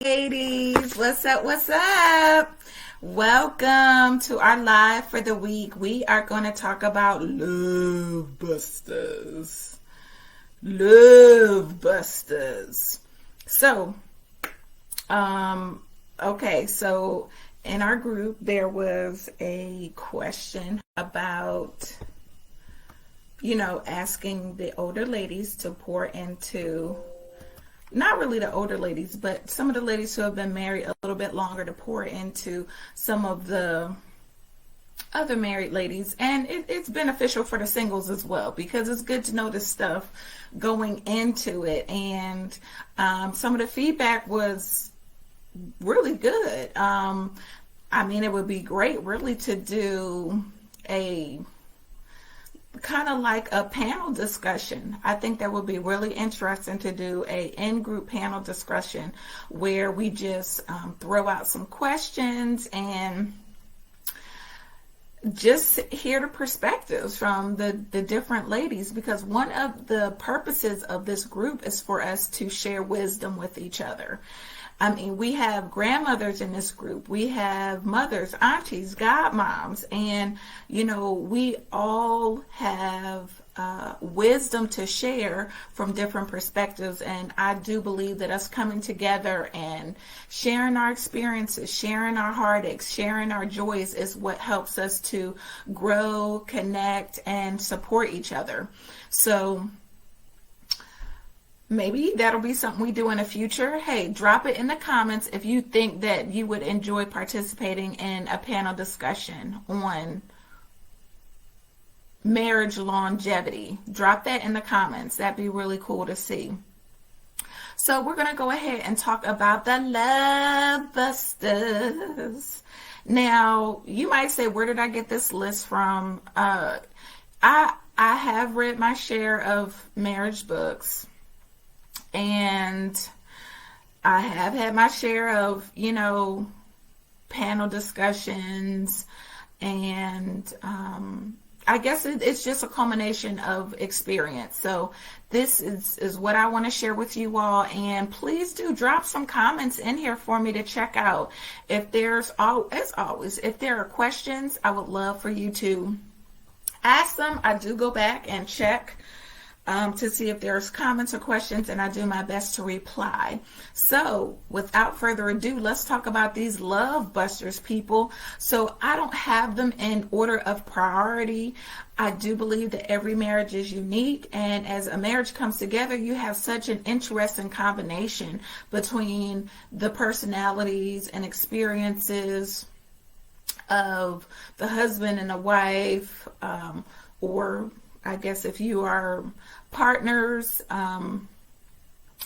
Ladies, what's up? What's up? Welcome to our live for the week. We are going to talk about love busters. Love busters. So, okay, so in our group there was a question about, asking the older ladies to pour into, not really the older ladies, but some of the ladies who have been married a little bit longer, to pour into some of the other married ladies. And it's beneficial for the singles as well, because it's good to know this stuff going into it. And some of the feedback was really good. It would be great really to do a kind of like a panel discussion. I think that would be really interesting to do a in-group panel discussion where we just throw out some questions and just hear the perspectives from the different ladies, because one of the purposes of this group is for us to share wisdom with each other. We have grandmothers in this group. We have mothers, aunties, godmoms, and, we all have wisdom to share from different perspectives. And I do believe that us coming together and sharing our experiences, sharing our heartaches, sharing our joys is what helps us to grow, connect, and support each other. So maybe that'll be something we do in the future. Hey, drop it in the comments if you think that you would enjoy participating in a panel discussion on marriage longevity. Drop that in the comments. That'd be really cool to see. So we're going to go ahead and talk about the love busters. Now, you might say, where did I get this list from? I have read my share of marriage books. And I have had my share of, panel discussions, and I guess it's just a culmination of experience. So this is what I want to share with you all, and please do drop some comments in here for me to check out. If there's, as always, if there are questions, I would love for you to ask them. I do go back and check to see if there's comments or questions, and I do my best to reply. So without further ado, let's talk about these love busters, people. So I don't have them in order of priority. I do believe that every marriage is unique, and as a marriage comes together, you have such an interesting combination between the personalities and experiences of the husband and the wife, or I guess if you are partners,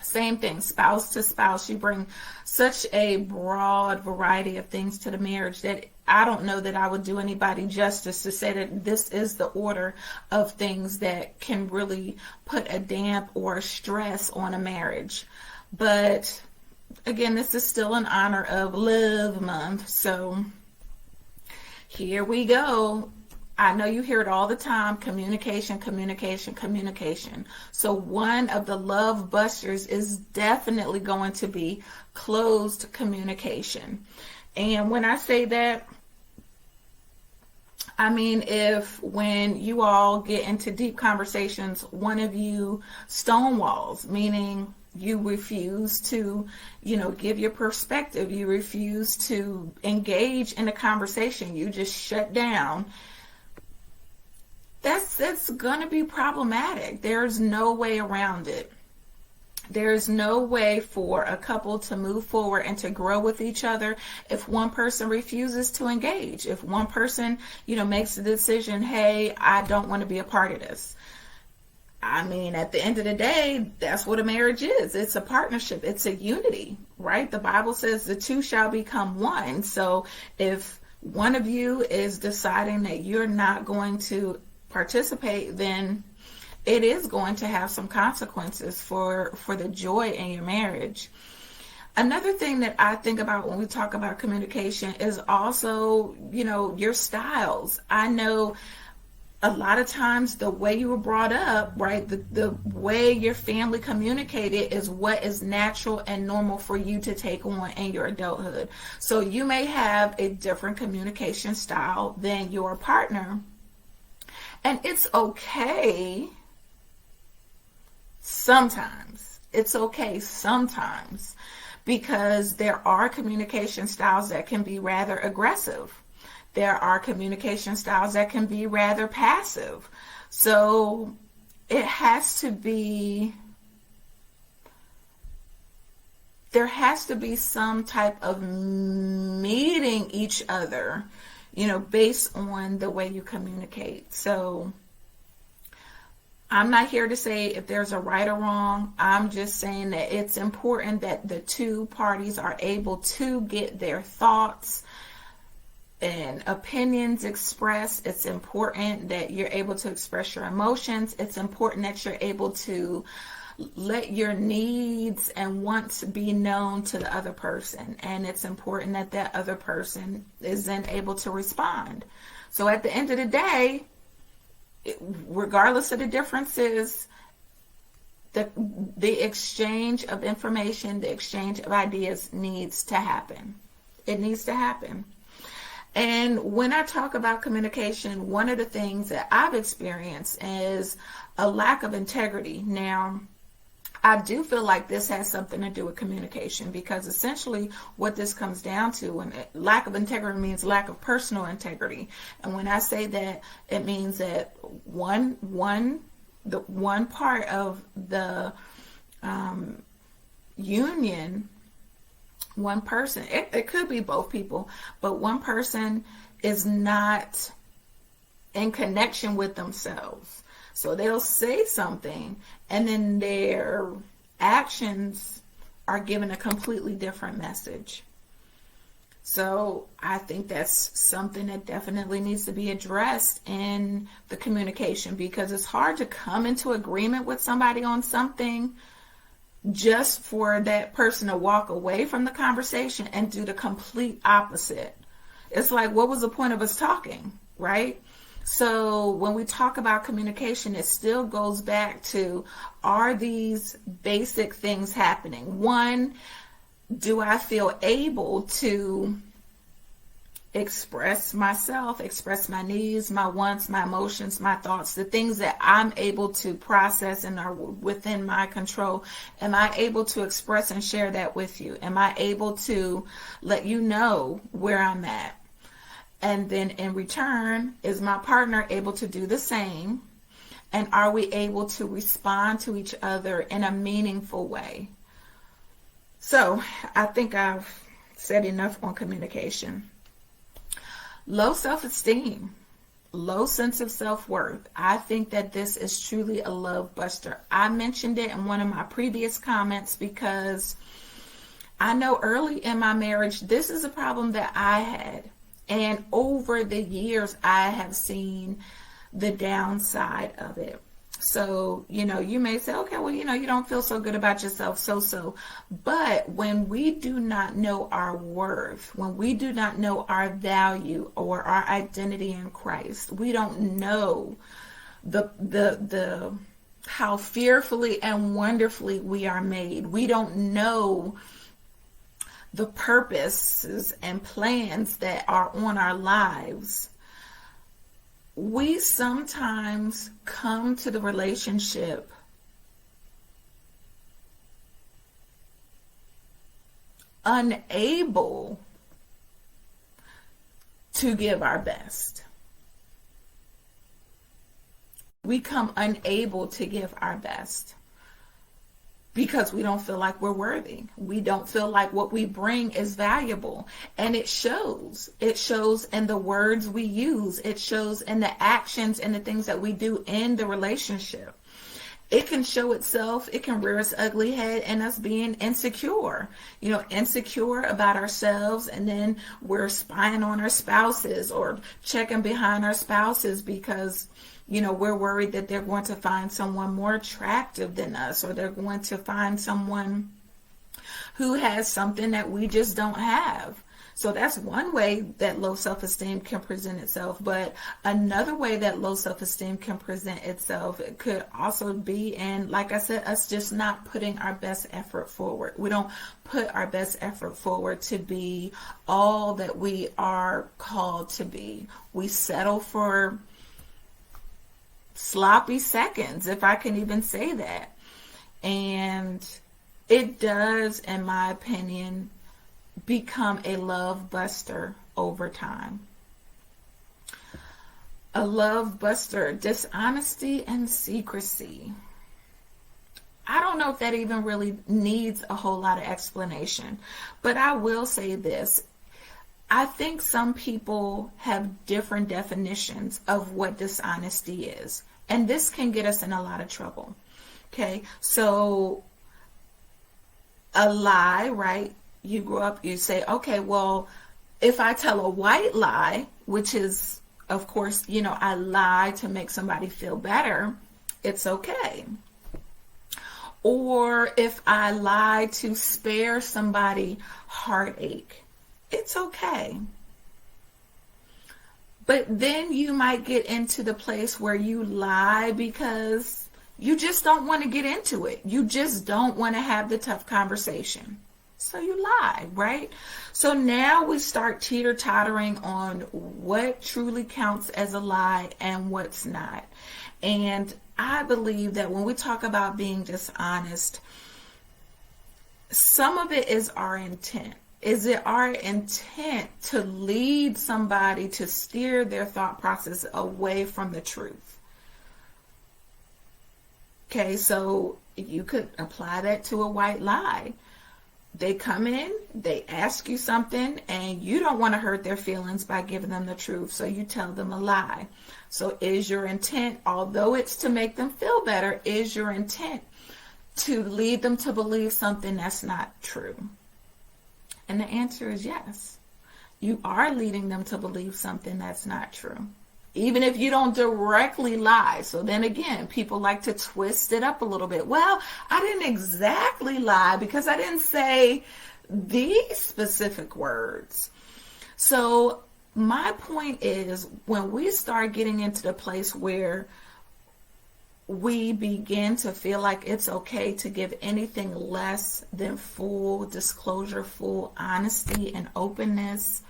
same thing, spouse to spouse. You bring such a broad variety of things to the marriage that I don't know that I would do anybody justice to say that this is the order of things that can really put a damp or a stress on a marriage. But again, this is still in honor of Love Month, so here we go. I know you hear it all the time: communication, communication, communication. So one of the love busters is definitely going to be closed communication. And when I say that, if when you all get into deep conversations, one of you stonewalls, meaning you refuse to, give your perspective, you refuse to engage in a conversation, you just shut down, that's going to be problematic. There's no way around it. There's no way for a couple to move forward and to grow with each other if one person refuses to engage. If one person, makes the decision, hey, I don't want to be a part of this. At the end of the day, that's what a marriage is. It's a partnership. It's a unity, right? The Bible says the two shall become one. So if one of you is deciding that you're not going to participate, then it is going to have some consequences for the joy in your marriage. Another thing that I think about when we talk about communication is also, your styles. I know a lot of times the way you were brought up, right, the way your family communicated is what is natural and normal for you to take on in your adulthood. So you may have a different communication style than your partner, and it's okay sometimes. It's okay sometimes, because there are communication styles that can be rather aggressive. There are communication styles that can be rather passive. So it has to be, there has to be some type of meeting each other, based on the way you communicate. So I'm not here to say if there's a right or wrong. I'm just saying that it's important that the two parties are able to get their thoughts and opinions expressed. It's important that you're able to express your emotions. It's important that you're able to let your needs and wants be known to the other person. And it's important that that other person is then able to respond. So at the end of the day, regardless of the differences, the exchange of information, the exchange of ideas needs to happen. It needs to happen. And when I talk about communication, one of the things that I've experienced is a lack of integrity. Now, I do feel like this has something to do with communication, because essentially what this comes down to, and lack of integrity means lack of personal integrity. And when I say that, it means that one part of the union, one person, it could be both people, but one person is not in connection with themselves. So they'll say something and then their actions are given a completely different message. So I think that's something that definitely needs to be addressed in the communication, because it's hard to come into agreement with somebody on something just for that person to walk away from the conversation and do the complete opposite. It's like, what was the point of us talking, right? So when we talk about communication, it still goes back to, are these basic things happening? One, do I feel able to express myself, express my needs, my wants, my emotions, my thoughts, the things that I'm able to process and are within my control? Am I able to express and share that with you? Am I able to let you know where I'm at? And then in return, is my partner able to do the same? And are we able to respond to each other in a meaningful way? So I think I've said enough on communication. Low self-esteem, low sense of self-worth. I think that this is truly a love buster. I mentioned it in one of my previous comments because I know early in my marriage, this is a problem that I had. And over the years, I have seen the downside of it. So, you may say, okay, well, you don't feel so good about yourself, so. But when we do not know our worth, when we do not know our value or our identity in Christ, we don't know the how fearfully and wonderfully we are made. We don't know the purposes and plans that are on our lives. We sometimes come to the relationship unable to give our best. We come unable to give our best because we don't feel like we're worthy. We don't feel like what we bring is valuable. And it shows. It shows in the words we use. It shows in the actions and the things that we do in the relationship. It can show itself. It can rear its ugly head in us being insecure. Insecure about ourselves, and then we're spying on our spouses or checking behind our spouses because we're worried that they're going to find someone more attractive than us, or they're going to find someone who has something that we just don't have. So that's one way that low self-esteem can present itself. But another way that low self-esteem can present itself, it could also be in, like I said, us just not putting our best effort forward. We don't put our best effort forward to be all that we are called to be. We settle for sloppy seconds, if I can even say that. And it does, in my opinion, become a love buster over time. A love buster, dishonesty and secrecy. I don't know if that even really needs a whole lot of explanation, but I will say this. I think some people have different definitions of what dishonesty is, and this can get us in a lot of trouble. Okay, so a lie, right? You grow up, you say, okay, well, if I tell a white lie, which is, of course, I lie to make somebody feel better, it's okay. Or if I lie to spare somebody heartache, it's okay. But then you might get into the place where you lie because you just don't want to get into it. You just don't want to have the tough conversation. So you lie, right? So now we start teeter-tottering on what truly counts as a lie and what's not. And I believe that when we talk about being dishonest, some of it is our intent. Is it our intent to lead somebody to steer their thought process away from the truth? Okay, so you could apply that to a white lie. They come in, they ask you something, and you don't want to hurt their feelings by giving them the truth, so you tell them a lie. So is your intent, although it's to make them feel better, is your intent to lead them to believe something that's not true? And the answer is yes. You are leading them to believe something that's not true, even if you don't directly lie. So then again, people like to twist it up a little bit. Well, I didn't exactly lie because I didn't say these specific words. So my point is, when we start getting into the place where we begin to feel like it's okay to give anything less than full disclosure, full honesty and openness,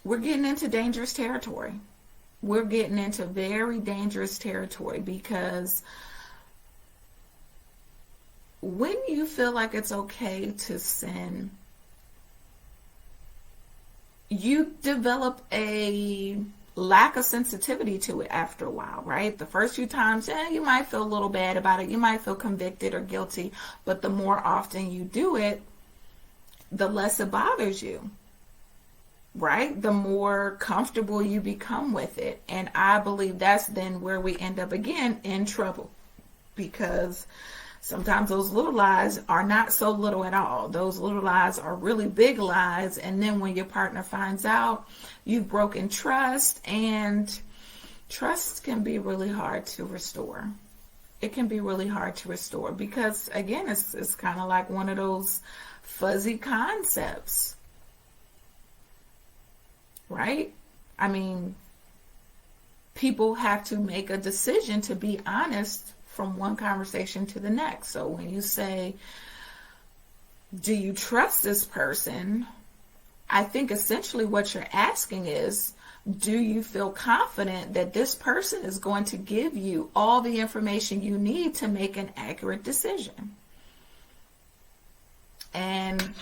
we're getting into dangerous territory. We're getting into very dangerous territory, because when you feel like it's okay to sin, you develop a lack of sensitivity to it after a while, right? The first few times, you might feel a little bad about it. You might feel convicted or guilty, but the more often you do it, the less it bothers you, right? The more comfortable you become with it. And I believe that's then where we end up again in trouble, because sometimes those little lies are not so little at all. Those little lies are really big lies. And then when your partner finds out, you've broken trust, and trust can be really hard to restore. It can be really hard to restore because, again, it's kind of like one of those fuzzy concepts, right? I mean, people have to make a decision to be honest from one conversation to the next. So when you say, do you trust this person? I think essentially what you're asking is, do you feel confident that this person is going to give you all the information you need to make an accurate decision? And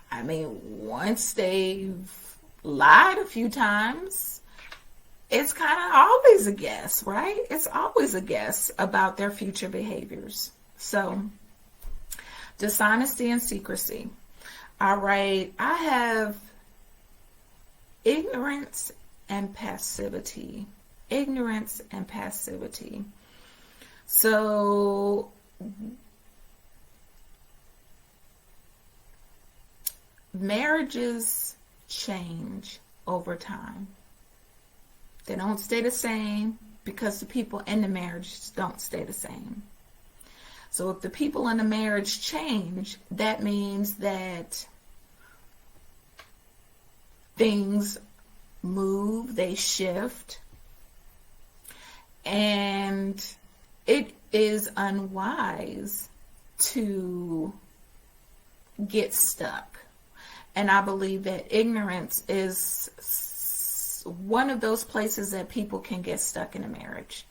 I mean, once they've lied a few times, it's kind of always a guess, right? It's always a guess about their future behaviors. So, dishonesty and secrecy. All right, I have ignorance and passivity. Ignorance and passivity. So, marriages change over time. They don't stay the same because the people in the marriage don't stay the same. So if the people in the marriage change, that means that things move, they shift, and it is unwise to get stuck. And I believe that ignorance is one of those places that people can get stuck in a marriage.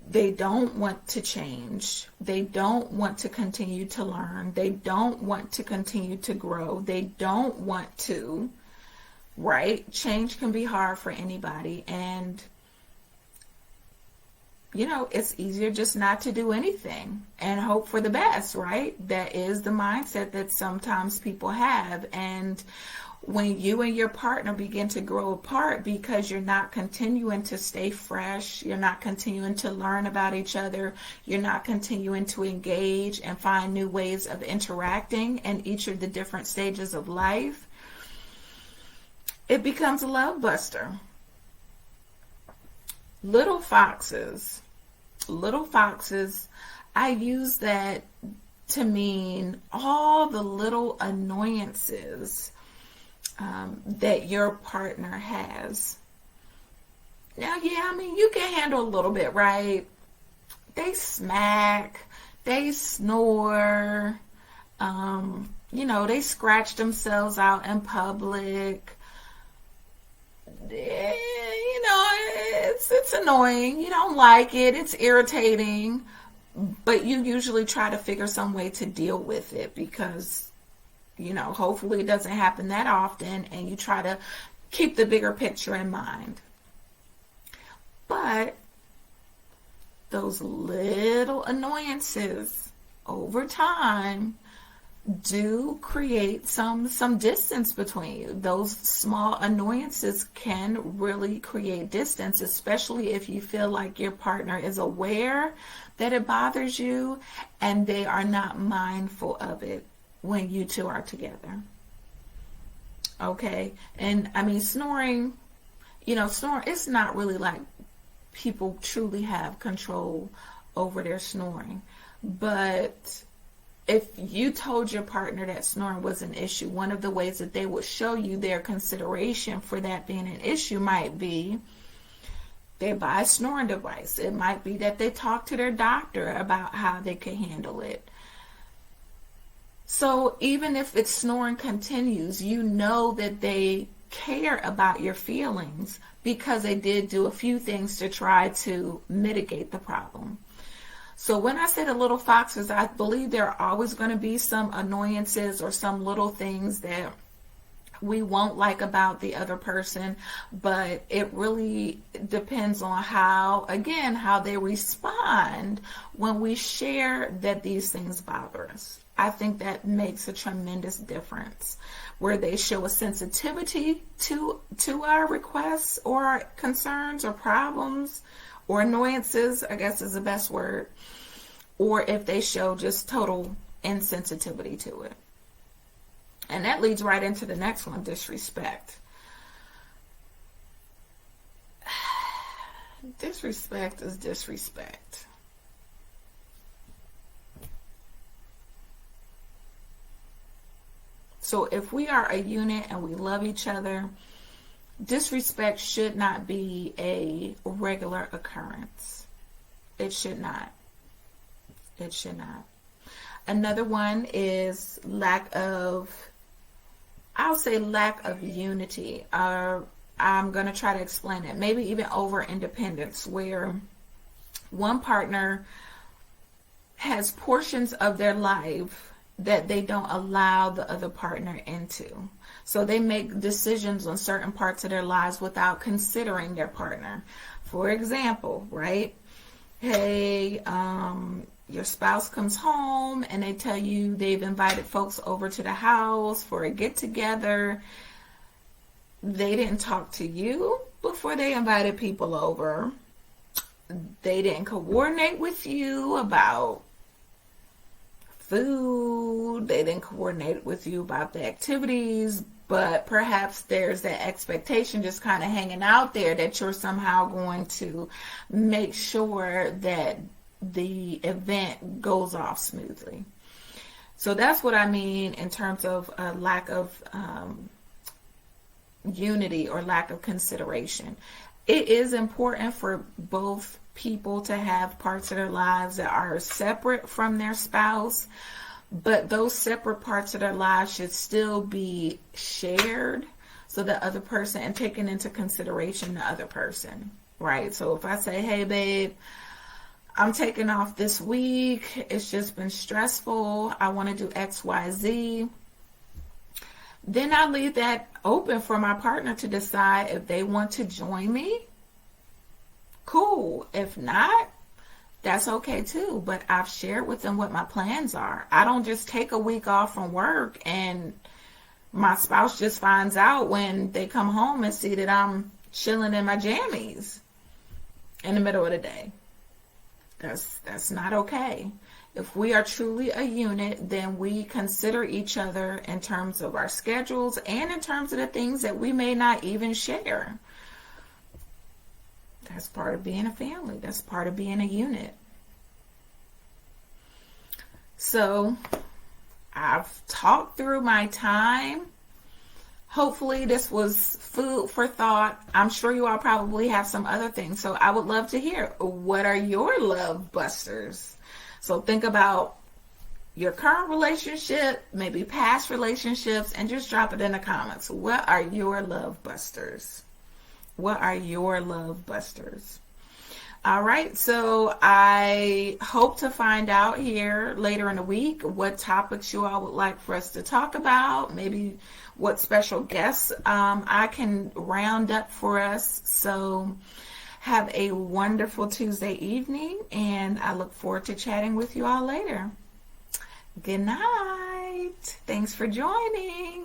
They don't want to change. They don't want to continue to learn. They don't want to continue to grow. They don't want to, right? Change can be hard for anybody. And, you know, it's easier just not to do anything and hope for the best, right? That is the mindset that sometimes people have. And when you and your partner begin to grow apart because you're not continuing to stay fresh, you're not continuing to learn about each other, you're not continuing to engage and find new ways of interacting in each of the different stages of life, it becomes a love buster. Little foxes, I use that to mean all the little annoyances that your partner has. Now, yeah, I mean, you can handle a little bit, right? They smack, they snore, you know, they scratch themselves out in public. You know, it's annoying. You don't like it. It's irritating. But you usually try to figure some way to deal with it because, you know, hopefully it doesn't happen that often, and you try to keep the bigger picture in mind. But those little annoyances over time do create some distance between you. Those small annoyances can really create distance, especially if you feel like your partner is aware that it bothers you and they are not mindful of it when you two are together. Okay? And I mean, snoring, you know, it's not really like people truly have control over their snoring. But if you told your partner that snoring was an issue, one of the ways that they would show you their consideration for that being an issue might be they buy a snoring device. It might be that they talk to their doctor about how they can handle it. So even if it's snoring continues, you know that they care about your feelings because they did do a few things to try to mitigate the problem. So when I say the little foxes, I believe there are always going to be some annoyances or some little things that we won't like about the other person, but it really depends on how they respond when we share that these things bother us. I think that makes a tremendous difference, where they show a sensitivity to our requests or our concerns or problems or annoyances, I guess is the best word, or if they show just total insensitivity to it. And that leads right into the next one, disrespect. Disrespect is disrespect. So if we are a unit and we love each other, disrespect should not be a regular occurrence. It should not. It should not. Another one is lack of unity. I'm going to try to explain it. Maybe even over independence, where one partner has portions of their life that they don't allow the other partner into. So they make decisions on certain parts of their lives without considering their partner. For example, right? Hey, your spouse comes home and they tell you they've invited folks over to the house for a get-together. They didn't talk to you before they invited people over. They didn't coordinate with you about food. They didn't coordinate with you about the activities, but perhaps there's that expectation just kind of hanging out there that you're somehow going to make sure that the event goes off smoothly. So that's what I mean in terms of a lack of unity or lack of consideration. It is important for both people to have parts of their lives that are separate from their spouse, but those separate parts of their lives should still be shared, so the other person, and taking into consideration the other person, right? So if I say, hey babe, I'm taking off this week, it's just been stressful, I want to do XYZ, then I leave that open for my partner to decide if they want to join me. Cool. If not, that's okay too. But I've shared with them what my plans are. I don't just take a week off from work and my spouse just finds out when they come home and see that I'm chilling in my jammies in the middle of the day. That's not okay. If we are truly a unit, then we consider each other in terms of our schedules and in terms of the things that we may not even share. That's part of being a family. That's part of being a unit. So I've talked through my time. Hopefully this was food for thought. I'm sure you all probably have some other things. So I would love to hear, what are your love busters? So think about your current relationship, maybe past relationships, and just drop it in the comments. What are your love busters? What are your love busters? All right, so I hope to find out here later in the week what topics you all would like for us to talk about, maybe what special guests I can round up for us. So have a wonderful Tuesday evening, and I look forward to chatting with you all later. Good night. Thanks for joining.